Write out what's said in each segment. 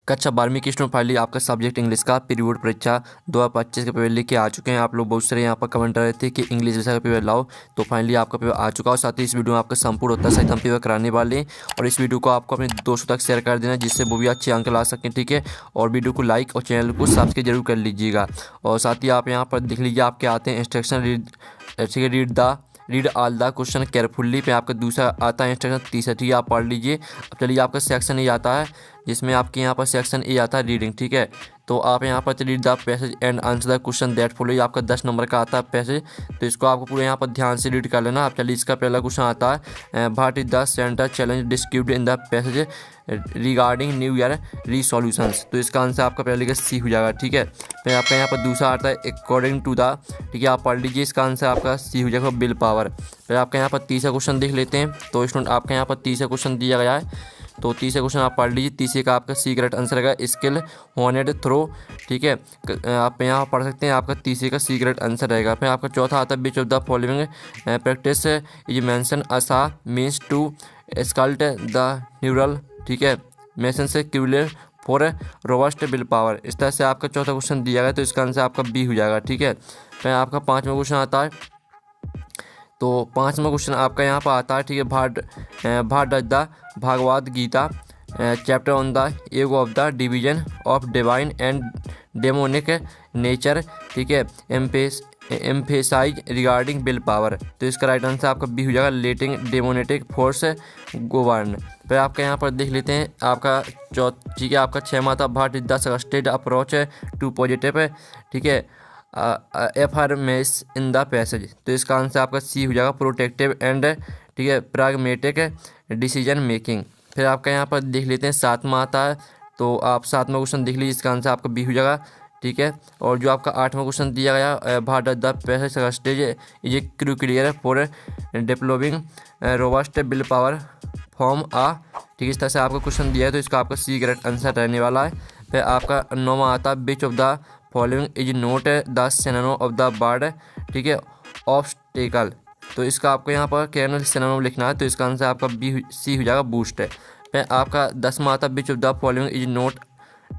कक्षा 12वीं की स्टूडेंट फाइनली आपका सब्जेक्ट इंग्लिश का पीरियड परीक्षा 2025 का पेपर लेके आ चुके हैं। आप लोग बहुत सारे यहाँ पर कमेंट कर रहे थे कि इंग्लिश विषय का पेपर लाओ, तो फाइनली आपका पेपर आ चुका है। और साथ ही इस वीडियो में आपका संपूर्ण होता सहित हम पेपर कराने वाले हैं और इस वीडियो को आपको अपने दोस्तों तक शेयर कर देना जिससे वो भी अच्छे अंक ला सकें, ठीक है। और वीडियो को लाइक और चैनल को सब्सक्राइब जरूर कर लीजिएगा। और साथ ही आप यहाँ पर देख लीजिए आपके आते हैं instruction read all the question carefully पे आपका दूसरा आता है इंस्ट्रक्शन, तीसरा ठीक है आप पढ़ लीजिए। अब चलिए आपका सेक्शन ए आता है जिसमें आपके यहाँ पर सेक्शन ए आता है रीडिंग, ठीक है। तो आप यहाँ पर read the passage and answer the question that follow, आपका 10 नंबर का आता है पैसेज, तो इसको आपको पूरे यहाँ पर ध्यान से रीड कर लेना। अब चलिए इसका पहला क्वेश्चन आता है what is the centre challenge described in the passage regarding new year resolutions, तो इसका आंसर आपका पहले का सी हो जाएगा, ठीक है। फिर आपका यहाँ पर दूसरा आता है अकॉर्डिंग टू द, ठीक है आप पढ़ लीजिए, इसका आंसर आपका सी हो जाएगा विल पावर। फिर आपका यहाँ पर तीसरा क्वेश्चन देख लेते हैं। तो स्टूडेंट आपका यहाँ पर तीसरा क्वेश्चन दिया गया है, तो तीसरा क्वेश्चन आप पढ़ लीजिए। तीसरे का आपका सी करेक्ट आंसर रहेगा स्किल होनेड थ्रो, ठीक है। आप यहाँ पढ़ सकते हैं, आपका तीसरे का सी करेक्ट आंसर रहेगा। फिर आपका चौथा आता है which of the following practice is mention as a means to sculpt the neural, ठीक है, मेंशन से क्यूलर फॉर रोबस्ट विल पावर। इस तरह से आपका चौथा क्वेश्चन दिया गया, तो इसका आंसर आपका बी हो जाएगा, ठीक है। फिर आपका पाँचवा क्वेश्चन आता है, तो पाँचवा क्वेश्चन आपका यहाँ पर आता है, ठीक है, what does the Bhagavad Gita chapter on the ego of the division of divine and demonic nature, ठीक है, एम्फेसाइज रिगार्डिंग विल पावर, तो इसका राइट आंसर आपका बी हो जाएगा लेटिंग डेमोनेटिक फोर्स गोवर्न। फिर आपका यहाँ पर देख लेते हैं आपका ठीक है, आपका छः था what is the suggested approach to positive, ठीक है, एफर्मेस इन द पैसेज, तो इसका आंसर आपका सी हो जाएगा प्रोटेक्टिव एंड, ठीक है, प्राग्मेटिक डिसीजन मेकिंग। फिर आपका यहाँ पर देख लेते हैं सातवां आता है, तो आप सातवां क्वेश्चन देख लीजिए, इसका आंसर आपका बी हो जाएगा, ठीक है। और जो आपका आठवां क्वेश्चन दिया गया what the passage suggested is criteria for developing robust will power from a, ठीक है, इस तरह से आपका क्वेश्चन दिया है, तो इसका आपका सी करेक्ट आंसर रहने वाला है। फिर आपका नौवां आता है which of the following is not the synonym of the word, ठीक है, ऑब्स्टेकल, तो इसका आपको यहाँ पर केरनल सिनोनिम लिखना है, तो इसका आंसर आपका बी सी हो जाएगा बूस्ट है। फिर आपका 10वां आता है which of the following is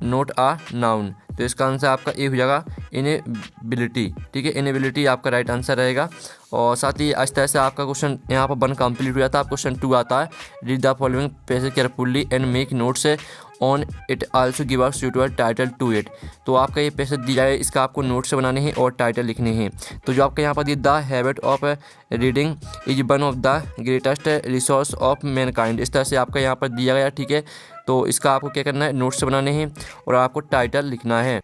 not a noun, तो इसका आंसर आपका ए हो जाएगा इनेबिलिटी, ठीक है, इनेबिलिटी आपका राइट आंसर रहेगा। और साथ ही इस तरह से आपका क्वेश्चन यहाँ पर 1 कंप्लीट हो जाता है। क्वेश्चन 2 आता है read the following passage carefully and make notes on it also give a suitable title to it, तो आपका ये पैसेज दिया है, इसका आपको नोट्स बनाने हैं और टाइटल लिखने हैं। तो जो आपका यहाँ पर दिया the habit of reading is one of the greatest resource of Mankind, इस तरह से आपका यहाँ पर दिया गया, ठीक है। तो इसका आपको क्या करना है, नोट्स बनाने हैं और आपको टाइटल लिखना है।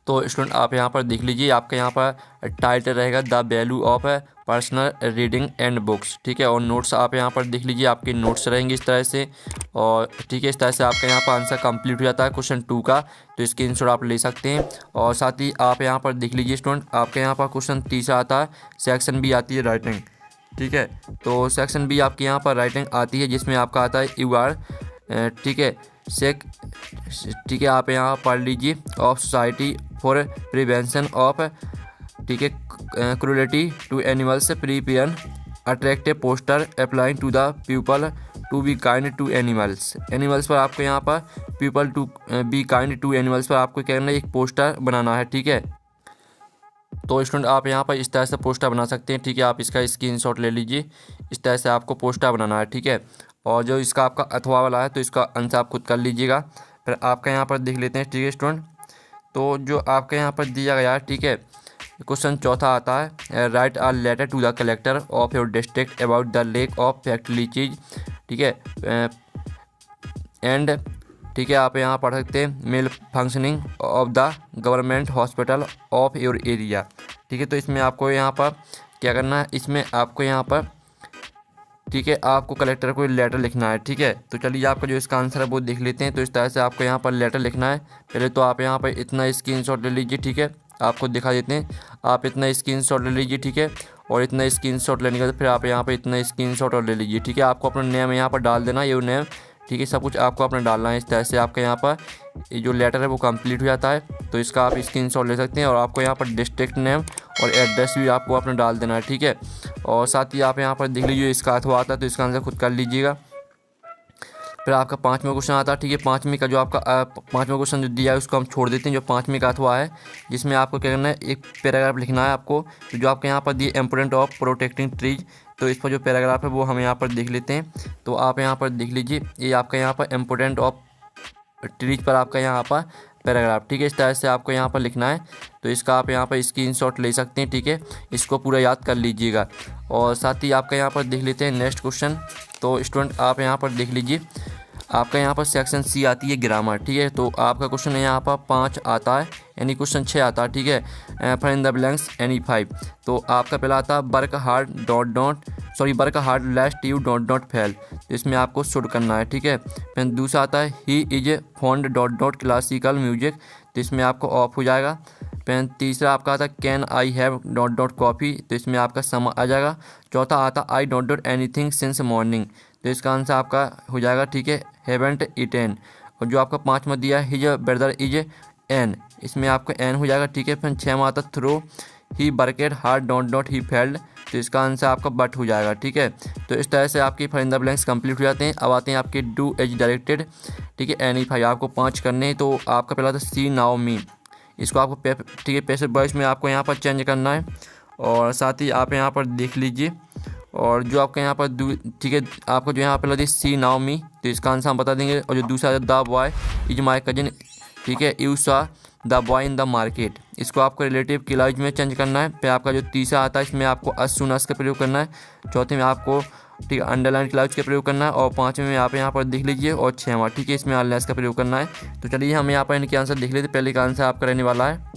तो स्टूडेंट आप यहाँ पर देख लीजिए, आपका यहाँ पर टाइटल रहेगा the value of personal reading and books, ठीक है। और नोट्स आप यहाँ पर देख लीजिए, आपके नोट्स रहेंगे इस तरह से, और ठीक है, इस तरह से आपका यहाँ पर आंसर कंप्लीट हो जाता है क्वेश्चन 2 का, तो इसके स्क्रीनशॉट आप ले सकते हैं। और साथ ही आप यहाँ पर देख लीजिए स्टूडेंट, आपके यहाँ पर क्वेश्चन 3 आता है, सेक्शन बी आती है राइटिंग, ठीक है। तो सेक्शन बी आपके यहाँ पर राइटिंग आती है जिसमें आपका आता है यू आर, ठीक है, ठीक है, आप यहाँ पढ़ लीजिए of society for prevention of, ठीक है, cruelty to animals prepare attractive poster appealing to the people to be kind to animals पर आपको यहाँ पर people to be kind to animals पर आपको क्या करना है, एक पोस्टर बनाना है, ठीक है। तो स्टूडेंट आप यहाँ पर इस तरह से पोस्टर बना सकते हैं, ठीक है, आप इसका स्क्रीनशॉट ले लीजिए, इस तरह से आपको पोस्टर बनाना है, ठीक है। और जो इसका आपका अथवा वाला है, तो इसका आंसर आप खुद कर लीजिएगा। फिर आपका यहाँ पर देख लेते हैं, ठीक है स्टूडेंट, तो जो आपके यहाँ पर दिया गया है, ठीक है, क्वेश्चन 4 आता है write a letter to the collector of your district about the lack of factory cheese, ठीक है, एंड, ठीक है, आप यहाँ पढ़ सकते हैं malfunctioning of the government hospital of your area, ठीक है। तो इसमें आपको यहाँ पर क्या करना है, इसमें आपको यहाँ पर, ठीक है, आपको कलेक्टर को लेटर लिखना है, ठीक है। तो चलिए आपका जो इसका आंसर है वो देख लेते हैं। तो इस तरह से आपको यहाँ पर लेटर लिखना है। पहले तो आप यहाँ पर इतना स्क्रीनशॉट ले लीजिए, ठीक है, आपको दिखा देते हैं, आप इतना स्क्रीनशॉट ले लीजिए, ठीक है। और इतना स्क्रीनशॉट लेने के बाद फिर आप यहाँ पर इतना स्क्रीनशॉट और ले लीजिए, ठीक है। आपको अपना नेम यहाँ पर डाल देना, ये नेम, ठीक है, सब कुछ आपको अपना डालना है। इस तरह से आपका यहाँ पर ये जो लेटर है वो कंप्लीट हो जाता है। तो इसका आप स्क्रीनशॉट ले सकते हैं और आपको यहाँ पर डिस्ट्रिक्ट नेम और एड्रेस भी आपको अपना डाल देना है, ठीक है। और साथ ही आप यहाँ पर देख लीजिए इसका अथवा आता है, तो इसका आंसर खुद कर लीजिएगा। फिर आपका पाँचवा क्वेश्चन आता है, ठीक है। पाँचवीं का जो आपका पाँचवा क्वेश्चन जो दिया है उसको हम छोड़ देते हैं। जो पाँचवीं का हुआ है जिसमें आपको क्या करना है, एक पैराग्राफ लिखना है आपको। तो जो आपके यहाँ पर दिए इम्पोर्टेंट ऑफ प्रोटेक्टिंग ट्रीज, तो इस पर जो पैराग्राफ है वो हम यहाँ पर देख लेते हैं। तो आप यहाँ पर देख लीजिए, ये आपका यहाँ पर इम्पोर्टेंट ऑफ ट्रीज पर आपका यहाँ पर पैराग्राफ, ठीक है। इस तरह से आपको यहाँ पर लिखना है। तो इसका आप यहाँ पर स्क्रीनशॉट ले सकते हैं, ठीक है। इसको पूरा याद कर लीजिएगा। और साथ ही आपका यहाँ पर देख लेते हैं नेक्स्ट क्वेश्चन। तो स्टूडेंट आप यहाँ पर देख लीजिए, आपका यहाँ पर सेक्शन सी आती है ग्रामर, ठीक है। तो आपका क्वेश्चन यहाँ पर 5 आता है, यानी क्वेश्चन 6 आता है, ठीक है। फिर इन द ब्लैंक्स एनी 5। तो आपका पहला आता है work hard work hard लेस्ट U dot fail. तो इसमें आपको शुड करना है, ठीक है। फिर दूसरा आता है he is fond dot classical music. तो इसमें आपको ऑफ हो जाएगा। फिर तीसरा आपका आता है can I have dot coffee. तो इसमें आपका सम आ जाएगा। चौथा आता I dot anything since morning. तो इसका आंसर आपका हो जाएगा, ठीक है, हैवेंट ईटेन। और जो आपका पाँचवा दिया है हिज ब्रदर इज एन, इसमें आपका एन हो जाएगा, ठीक है। फिर छः आता throw he वर्केड hard dot he failed. तो इसका आंसर आपका बट हो जाएगा, ठीक है। तो इस तरह से आपके fill in the blanks complete हो जाते हैं। अब आते हैं आपके डू एज डायरेक्टेड, ठीक है, एनी 5 आपको 5 करने हैं। तो आपका पहला था सी नाउ मी, इसको आपको ठीक है पैसिव वॉइस में आपको यहाँ पर चेंज करना है। और साथ ही आप यहाँ पर देख लीजिए। और जो आपका यहाँ पर ठीक है, आपको जो यहाँ पर लगी सी नाउ मी, तो इसका आंसर हम बता देंगे। और जो दूसरा है the boy is my cousin, ठीक है, यू सा the boy in the market, इसको आपको रिलेटिव क्लॉज में चेंज करना है। फिर आपका जो तीसरा आता है इसमें आपको अस सुन अस का प्रयोग करना है। चौथे में आपको ठीक है अंडरलाइन क्लॉज का प्रयोग करना है। और पाँचवें में आप यहाँ पर देख लीजिए। और छठवां, ठीक है, इसमें अनलेस का प्रयोग करना है। तो चलिए हम यहाँ पर इनके आंसर देख लेते हैं। पहले का आंसर आपका रहने वाला है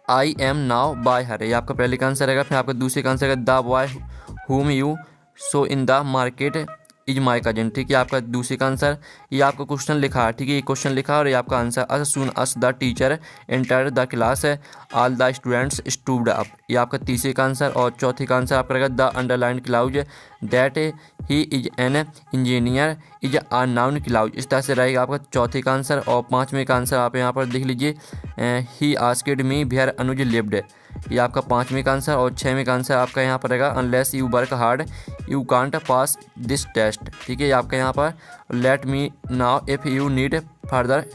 आई एम नाउ बाय हर, ये आपका पहले का आंसर रहेगा। फिर आपका दूसरे का आंसर रहेगा the boy whom you saw in the market is my cousin, ठीक है, आपका दूसरे का आंसर। ये आपका क्वेश्चन लिखा है, ठीक है, ये क्वेश्चन लिखा है और ये आपका answer as soon as the teacher entered the class all the students stood up, ये आपका तीसरे का आंसर। और चौथे का आंसर आपका रहेगा the underline clause that he is an engineer is a noun clause, इस तरह से रहेगा आपका चौथे का आंसर। और पाँचवें का आंसर आप यहाँ पर देख लीजिए he asked me where Anuj lived, ये आपका पाँचवें का आंसर। और छठवें का आंसर आपका यहाँ पर रहेगा unless you work hard you can't pass this test, ठीक है, ये आपका यहाँ पर let me know if you need further,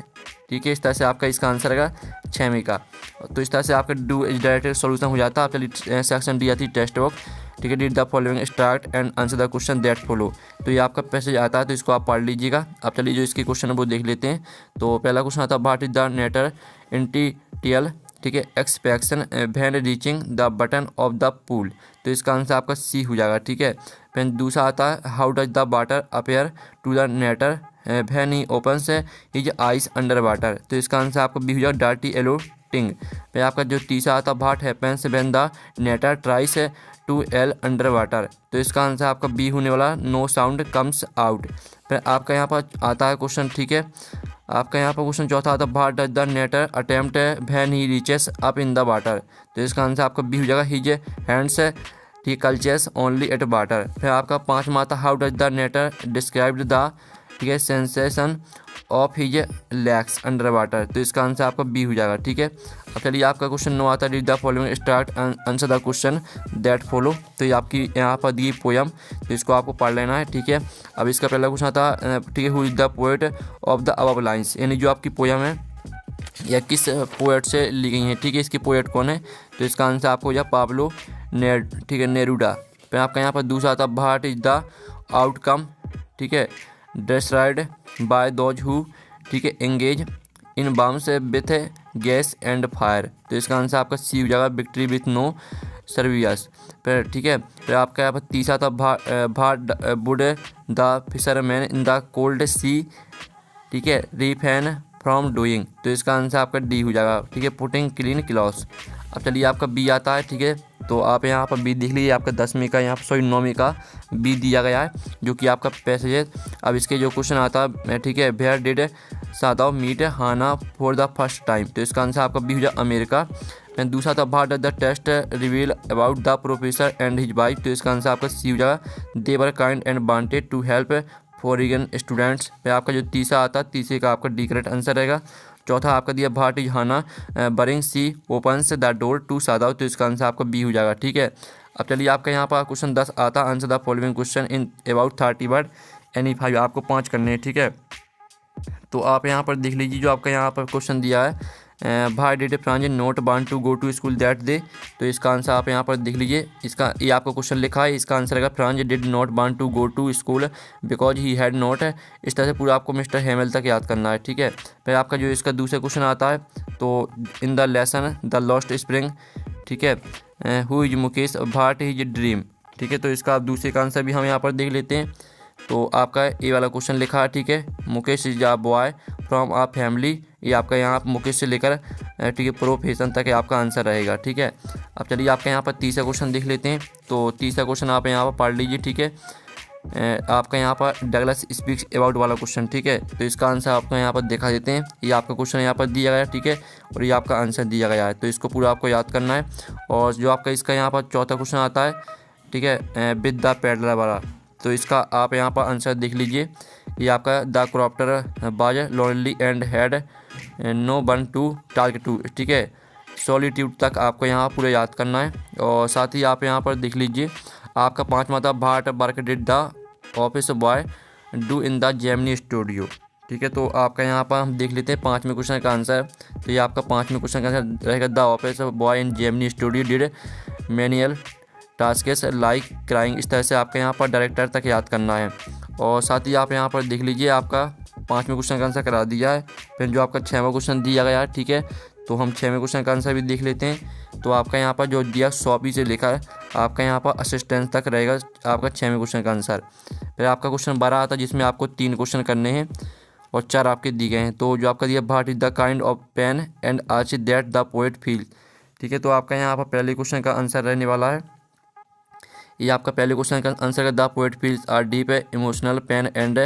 ठीक है, इस तरह से आपका इसका आंसर रहेगा छठवें का। तो इस तरह से आपका डू इज डायरेक्टेड सोल्यूशन हो जाता है। आप चलिए सेक्शन डी आती है टेस्ट वर्क, ठीक है, read the following start and answer the question that follow. तो ये आपका पैसेज आता है, तो इसको आप पढ़ लीजिएगा। आप चलिए जो इसके क्वेश्चन है वो देख लेते हैं। तो पहला क्वेश्चन आता है what is the narrator initial, ठीक है, expectation when reaching the bottom of the pool, तो इसका आंसर आपका सी हो जाएगा, ठीक है। फिर दूसरा आता है how does the water appear to the narrator when he opens his eyes under water, तो इसका आंसर आपका बी हो जाएगा डार्टी येलो टिंग। फिर आपका जो तीसरा आता है what happens when the narrator tries to yell under water, तो इसका आंसर आपका बी होने वाला नो साउंड कम्स आउट। फिर आपका यहाँ पर आता है क्वेश्चन, ठीक है, आपका यहाँ पर क्वेश्चन चौथा आता है what does the narrator attempt when he reaches up in the water, तो इसका आंसर आपका बी हो जाएगा his hands he clutches only at water. फिर आपका पाँचवा आता how does the narrator describe the, ठीक है, sensation of his legs under water, तो इसका आंसर आपका बी हो जाएगा, ठीक है। अब चलिए आपका क्वेश्चन 9 आता है read the following start answer the question that follow, तो ये आपकी यहाँ पर दी पोयम, तो इसको आपको पढ़ लेना है, ठीक है। अब इसका पहला क्वेश्चन आता है ठीक है who is the poet of the above lines, यानी जो आपकी पोयम है या किस पोएट से ली गई है, ठीक है, इसकी पोएट कौन है, तो इसका आंसर आपको हो जाए पाब्लो ठीक है नेरूडा। फिर आपका यहाँ पर दूसरा आता है व्हाट इज द आउटकम, ठीक है, डिसाइड बाय दोज हु, ठीक है, engage in bombs with gas and fire, तो इसका आंसर आपका सी हो जाएगा विक्ट्री विथ नो सर्वियस। फिर ठीक है, फिर आपका यहाँ पर तीसरा था would the fisherman in the cold sea, ठीक है, रिफैन फ्रॉम डूइंग, तो इसका आंसर आपका डी हो जाएगा, ठीक है, पुटिंग क्लीन क्लॉथ्स। अब चलिए आपका बी आता है, ठीक है, तो आप यहाँ पर बी देख लीजिए, आपका 10वीं का यहाँ पर 9वीं का बी दिया गया है जो कि आपका पैसेज है। अब इसके जो क्वेश्चन आता है, ठीक है, where did Sadao meet Hana for the first time, तो इसका आंसर आपका बी हो जाए अमेरिका। दूसरा था what does the test reveal about the professor and his wife, तो इसका आंसर आपका सी हो जाएगा they were kind and wanted to help foreign students. फिर आपका जो तीसरा आता है, तीसरे का आपका डी करेक्ट आंसर रहेगा। चौथा आपका दिया what is Hana wearing she opens the door to Sadao, तो इसका आंसर आपका बी हो जाएगा, ठीक है। अब चलिए आपका यहाँ पर क्वेश्चन 10 आता है answer the following question in about 30 word any 5 आपको 5 करने हैं, ठीक है। तो आप यहाँ पर देख लीजिए जो आपका यहाँ पर क्वेश्चन दिया है, why did Franz not want to go to school that day. तो इसका आंसर आप यहाँ पर देख लीजिए, इसका ये आपका क्वेश्चन लिखा है, इसका आंसर है Franz did not want to go to school because he had not. इस तरह से पूरा आपको मिस्टर हेमल तक याद करना है, ठीक है। फिर आपका जो इसका दूसरा क्वेश्चन आता है, तो in the lesson the lost spring, ठीक है, हु इज मुकेश भाट इज ड्रीम, ठीक है। तो इसका आप दूसरे का आंसर भी हम यहाँ पर देख लेते हैं। तो आपका ये वाला क्वेश्चन लिखा है, ठीक है, Mukesh is a boy from a family. ये आपका यहाँ पर मुकेश से लेकर ठीक है प्रोफेशन तक आपका आंसर रहेगा, ठीक है। अब चलिए आपका यहाँ पर तीसरा क्वेश्चन देख लेते हैं। तो तीसरा क्वेश्चन आप यहाँ पर पढ़ लीजिए, ठीक है। आपका यहाँ पर डगलस स्पीक्स अबाउट वाला क्वेश्चन, ठीक है। तो इसका आंसर आपको यहाँ पर दिखा देते हैं। ये आपका क्वेश्चन यहाँ पर दिया गया है, ठीक है, और ये आपका आंसर दिया गया है। तो इसको पूरा आपको याद करना है। और जो आपका इसका यहाँ पर चौथा क्वेश्चन आता है, ठीक है, विद द पैडलर वाला। तो इसका आप यहाँ पर आंसर देख लीजिए। ये आपका the crofter was lonely and had no one to target to, ठीक है, सॉलिट्यूड तक आपको यहाँ पूरा याद करना है। और साथ ही आप यहाँ पर देख लीजिए आपका पाँचवा था what work did the office boy do in the Gemini Studio, ठीक है। तो आपका यहाँ पर हम देख लेते हैं पाँचवें क्वेश्चन का आंसर। तो ये आपका पाँचवें क्वेश्चन का आंसर रहेगा the office boy in Gemini Studio did manual tasks like crying. इस तरह से आपका यहाँ पर डायरेक्टर तक याद करना है। और साथ ही आप यहाँ पर देख लीजिए आपका पाँचवें क्वेश्चन का आंसर करा दिया है। फिर जो आपका छठवां क्वेश्चन दिया गया है, ठीक है, तो हम छठवें क्वेश्चन का आंसर भी देख लेते हैं। तो आपका यहाँ पर जो दिया सॉपी से लिखा है, आपका यहाँ पर असिस्टेंट तक रहेगा आपका छठवें क्वेश्चन का आंसर। फिर आपका क्वेश्चन 12 आता है जिसमें आपको 3 क्वेश्चन करने हैं और 4 आपके दिए गए हैं। तो जो आपका दिया what is the kind of pain and ache that the poet feel, ठीक है। तो आपका यहाँ पर पहले क्वेश्चन का आंसर रहने वाला है, ये आपका पहले क्वेश्चन का आंसर है the poet feels are deep emotional pain and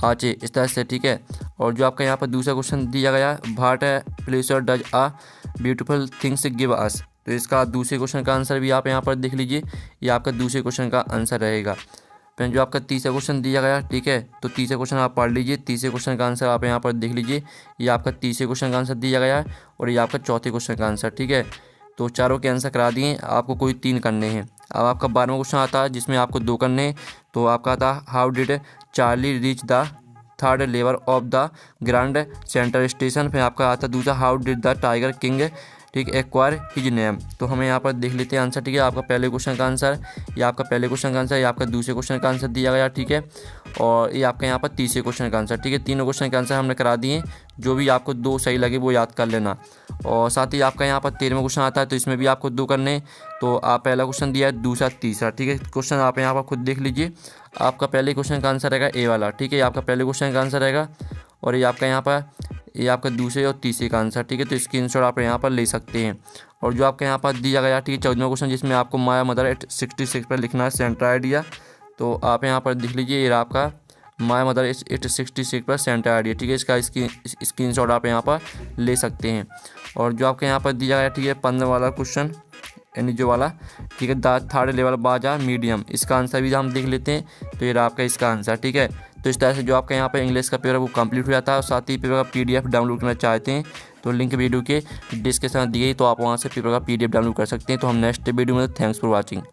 ache, इस तरह से, ठीक है। और जो आपका यहाँ पर दूसरा क्वेश्चन दिया गया what pleasure does a beautiful things give us. तो इसका दूसरे क्वेश्चन का आंसर भी आप यहाँ पर देख लीजिए, ये आपका दूसरे क्वेश्चन का आंसर रहेगा। फिर जो आपका तीसरा क्वेश्चन दिया गया, ठीक है, तो तीसरा क्वेश्चन आप पढ़ लीजिए। तीसरे क्वेश्चन का आंसर आप यहाँ पर देख लीजिए, ये आपका तीसरे क्वेश्चन का आंसर दिया गया है और ये आपका चौथे क्वेश्चन का आंसर, ठीक है। तो चारों के आंसर करा दिए, आपको कोई 3 करने हैं। अब आपका 12वां क्वेश्चन आता है जिसमें आपको 2 करने हैं। तो आपका आता है how did Charlie reach the third level of the grand central station. फिर आपका आता है दूसरा how did the tiger king, ठीक, एक्वायर हिज नेम। तो हमें यहाँ पर देख लेते हैं आंसर, ठीक है। आपका पहले क्वेश्चन का आंसर, ये आपका पहले क्वेश्चन का आंसर, ये आपका दूसरे क्वेश्चन का आंसर दिया गया, ठीक है। और ये आपका यहाँ पर तीसरे क्वेश्चन का आंसर, ठीक है। तीनों क्वेश्चन का आंसर हमने करा दिए, जो भी आपको 2 सही लगे वो याद कर लेना। और साथ ही आपका यहाँ पर 13वां क्वेश्चन आता है, तो इसमें भी आपको 2 करने। तो आप पहला क्वेश्चन दिया है, दूसरा, तीसरा, ठीक है। क्वेश्चन आप यहाँ पर खुद देख लीजिए। आपका पहले क्वेश्चन का आंसर रहेगा ए वाला, ठीक है, आपका पहले क्वेश्चन का आंसर रहेगा। और ये आपका यहाँ पर ये आपका दूसरे और तीसरे का आंसर, ठीक है। तो स्क्रीनशॉट आप यहाँ पर ले सकते हैं। और जो आपके यहाँ पर दिया गया, ठीक है, 14वां क्वेश्चन जिसमें आपको माया मदर 866 पर लिखना है सेंटर आइडिया। तो आप यहाँ पर देख लीजिए, ये आपका माया मदर 866 पर सेंटर आइडिया, ठीक है। इसका स्क्रीनशॉट आप यहाँ पर ले सकते हैं। और जो आपके यहाँ पर दिया गया, ठीक है, 15 वाला क्वेश्चन यानी जो वाला, ठीक है, द थर्ड लेवल बाजा मीडियम, इसका आंसर भी हम देख लेते हैं। तो ये आपका इसका आंसर, ठीक है। तो इस तरह से जो आपका यहाँ पर इंग्लिश का पेपर वो कंप्लीट हो जाता है। और साथ ही पेपर का PDF डाउनलोड करना चाहते हैं तो लिंक वीडियो के डिस्क्रिप्शन में दी गई, तो आप वहाँ से पेपर का PDF डाउनलोड कर सकते हैं। तो हम नेक्स्ट वीडियो में, थैंक्स फॉर वॉचिंग।